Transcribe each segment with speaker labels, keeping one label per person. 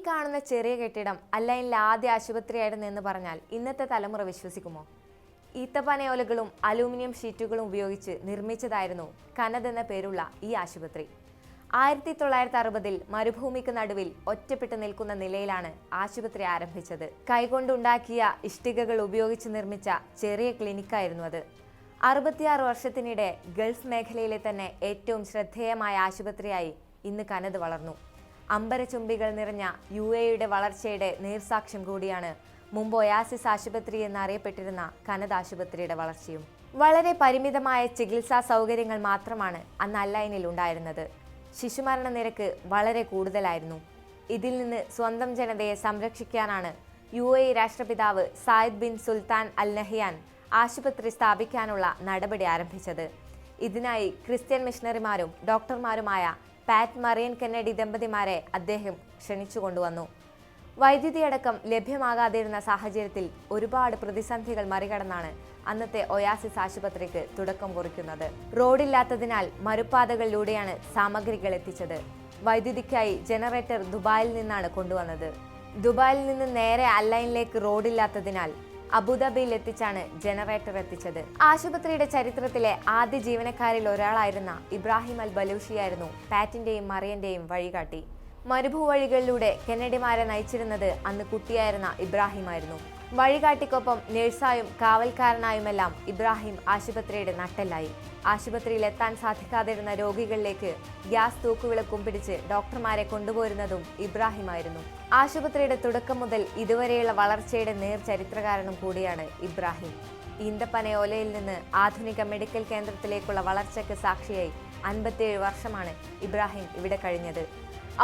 Speaker 1: കാണുന്ന ചെറിയ കെട്ടിടം അല്ലൈനിലെ ആദ്യ ആശുപത്രിയായിരുന്നു എന്ന് പറഞ്ഞാൽ ഇന്നത്തെ തലമുറ വിശ്വസിക്കുമോ? ഈത്തപ്പനയോലകളും അലൂമിനിയം ഷീറ്റുകളും ഉപയോഗിച്ച് നിർമ്മിച്ചതായിരുന്നു കനത് എന്ന പേരുള്ള ഈ ആശുപത്രി. 1960-ൽ മരുഭൂമിക്ക് നടുവിൽ ഒറ്റപ്പെട്ടു നിൽക്കുന്ന നിലയിലാണ് ആശുപത്രി ആരംഭിച്ചത്. കൈകൊണ്ടുണ്ടാക്കിയ ഇഷ്ടികകൾ ഉപയോഗിച്ച് നിർമ്മിച്ച ചെറിയ ക്ലിനിക്കായിരുന്നു അത്. 66 വർഷത്തിനിടെ ഗൾഫ് മേഖലയിലെ തന്നെ ഏറ്റവും ശ്രദ്ധേയമായ ആശുപത്രിയായി ഇന്ന് കനത് വളർന്നു. അമ്പരചുംബികൾ നിറഞ്ഞ UAEയുടെ വളർച്ചയുടെ നേർസാക്ഷ്യം കൂടിയാണ് മുമ്പ് ഒയാസിസ് ആശുപത്രി എന്നറിയപ്പെട്ടിരുന്ന കനത് ആശുപത്രിയുടെ വളർച്ചയും. വളരെ പരിമിതമായ ചികിത്സാ സൗകര്യങ്ങൾ മാത്രമാണ് അന്ന് അല്ലൈനിൽ ഉണ്ടായിരുന്നത്. ശിശുമരണ നിരക്ക് വളരെ കൂടുതലായിരുന്നു. ഇതിൽ നിന്ന് സ്വന്തം ജനതയെ സംരക്ഷിക്കാനാണ് UAE രാഷ്ട്രപിതാവ് Zayed bin Sultan Al Nahyan ആശുപത്രി സ്ഥാപിക്കാനുള്ള നടപടി ആരംഭിച്ചത്. ഇതിനായി ക്രിസ്ത്യൻ മിഷണറിമാരും ഡോക്ടർമാരുമായ പാറ്റ് മറിയൻ കെന്നഡി ദമ്പതിമാരെ അദ്ദേഹം ക്ഷണിച്ചുകൊണ്ടുവന്നു. വൈദ്യുതിയടക്കം ലഭ്യമാകാതിരുന്ന സാഹചര്യത്തിൽ ഒരുപാട് പ്രതിസന്ധികൾ മറികടന്നാണ് അന്നത്തെ ഒയാസിസ് ആശുപത്രിക്ക് തുടക്കം കുറിക്കുന്നത്. റോഡില്ലാത്തതിനാൽ മരുപ്പാതകളിലൂടെയാണ് സാമഗ്രികൾ എത്തിച്ചത്. വൈദ്യുതിക്കായി ജനറേറ്റർ ദുബായിൽ നിന്നാണ് കൊണ്ടുവന്നത്. ദുബായിൽ നിന്ന് നേരെ അല്ലൈനിലേക്ക് റോഡില്ലാത്തതിനാൽ അബുദാബിയിൽ എത്തിച്ചാണ് ജനറേറ്റർ എത്തിച്ചത്. ആശുപത്രിയുടെ ചരിത്രത്തിലെ ആദ്യ ജീവനക്കാരിൽ ഒരാളായിരുന്ന ഇബ്രാഹിം അൽ ബലൂഷിയായിരുന്നു പാറ്റിന്റെയും മറിയന്റെയും വഴികാട്ടി. മരുഭൂവഴികളിലൂടെ കെന്നഡിമാരെ നയിച്ചിരുന്നത് അന്ന് കുട്ടിയായിരുന്ന ഇബ്രാഹിമായിരുന്നു. വഴികാട്ടിക്കൊപ്പം നഴ്സായും കാവൽക്കാരനായുമെല്ലാം ഇബ്രാഹിം ആശുപത്രിയുടെ നട്ടെല്ലായി. ആശുപത്രിയിൽ എത്താൻ സാധിക്കാതിരുന്ന രോഗികളിലേക്ക് ഗ്യാസ് തൂക്കുവിളക്കും പിടിച്ച് ഡോക്ടർമാരെ കൊണ്ടുപോരുന്നതും ഇബ്രാഹിമായിരുന്നു. ആശുപത്രിയുടെ തുടക്കം മുതൽ ഇതുവരെയുള്ള വളർച്ചയുടെ നേർചരിത്രകാരനും കൂടിയാണ് ഇബ്രാഹിം. ഈന്തപ്പനയോലയിൽ നിന്ന് ആധുനിക മെഡിക്കൽ കേന്ദ്രത്തിലേക്കുള്ള വളർച്ചയ്ക്ക് സാക്ഷിയായി 57 വർഷമാണ് ഇബ്രാഹിം ഇവിടെ കഴിഞ്ഞത്.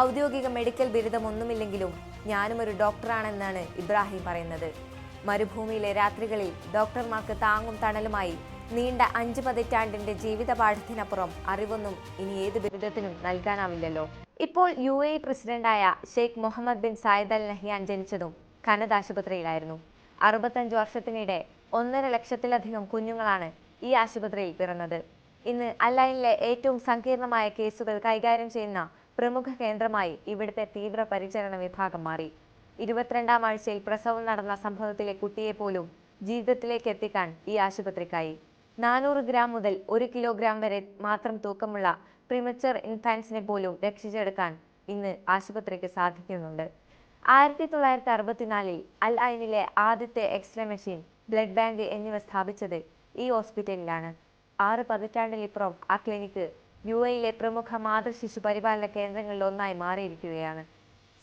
Speaker 1: ഔദ്യോഗിക മെഡിക്കൽ ബിരുദമൊന്നുമില്ലെങ്കിലും ഞാനും ഒരു ഡോക്ടറാണെന്നാണ് ഇബ്രാഹിം പറയുന്നത്. മരുഭൂമിയിലെ രാത്രികളിൽ ഡോക്ടർമാർക്ക് താങ്ങും തണലുമായി നീണ്ട 5 പതിറ്റാണ്ടിന്റെ ജീവിത പാഠത്തിനപ്പുറം അറിവൊന്നും ഇനി ഏത് ബിരുദത്തിനും നൽകാനാവില്ലല്ലോ. ഇപ്പോൾ UAE പ്രസിഡന്റായ Sheikh Mohamed bin Zayed Al Nahyan ജനിച്ചതും കനത് ആശുപത്രിയിലായിരുന്നു. 65 വർഷത്തിനിടെ 1.5 ലക്ഷത്തിലധികം കുഞ്ഞുങ്ങളാണ് ഈ ആശുപത്രിയിൽ പിറന്നത്. ഇന്ന് അല്ലൈനിലെ ഏറ്റവും സങ്കീർണമായ കേസുകൾ കൈകാര്യം ചെയ്യുന്ന പ്രമുഖ കേന്ദ്രമായി ഇവിടുത്തെ തീവ്ര പരിചരണ വിഭാഗം മാറി. 22ാം ആഴ്ചയിൽ പ്രസവം നടന്ന സംഭവത്തിലെ കുട്ടിയെ പോലും ജീവിതത്തിലേക്ക് എത്തിക്കാൻ ഈ ആശുപത്രിക്കായി. 400 ഗ്രാം മുതൽ 1 കിലോഗ്രാം വരെ മാത്രം തൂക്കമുള്ള പ്രിമച്ചർ ഇൻഫാൻസിനെ പോലും രക്ഷിച്ചെടുക്കാൻ ഇന്ന് ആശുപത്രിക്ക് സാധിക്കുന്നുണ്ട്. 1964-ൽ അൽ ഐനിലെ ആദ്യത്തെ എക്സ്റേ മെഷീൻ, ബ്ലഡ് ബാങ്ക് എന്നിവ സ്ഥാപിച്ചത് ഈ ഹോസ്പിറ്റലിലാണ്. 6 പതിറ്റാണ്ടിലിപ്പുറം ആ ക്ലിനിക്ക് UAEയിലെ പ്രമുഖ മാതൃശിശു പരിപാലന കേന്ദ്രങ്ങളിൽ ഒന്നായി മാറിയിരിക്കുകയാണ്.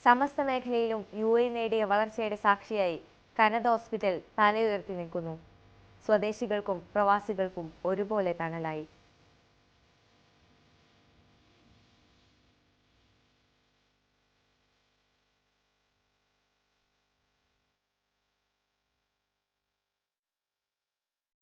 Speaker 1: സമസ്ത മേഖലയിലും UAE നേടിയ വളർച്ചയുടെ സാക്ഷിയായി കനത് ഹോസ്പിറ്റൽ തലയുയർത്തി നിൽക്കുന്നു. സ്വദേശികൾക്കും പ്രവാസികൾക്കും ഒരുപോലെ തണലായി.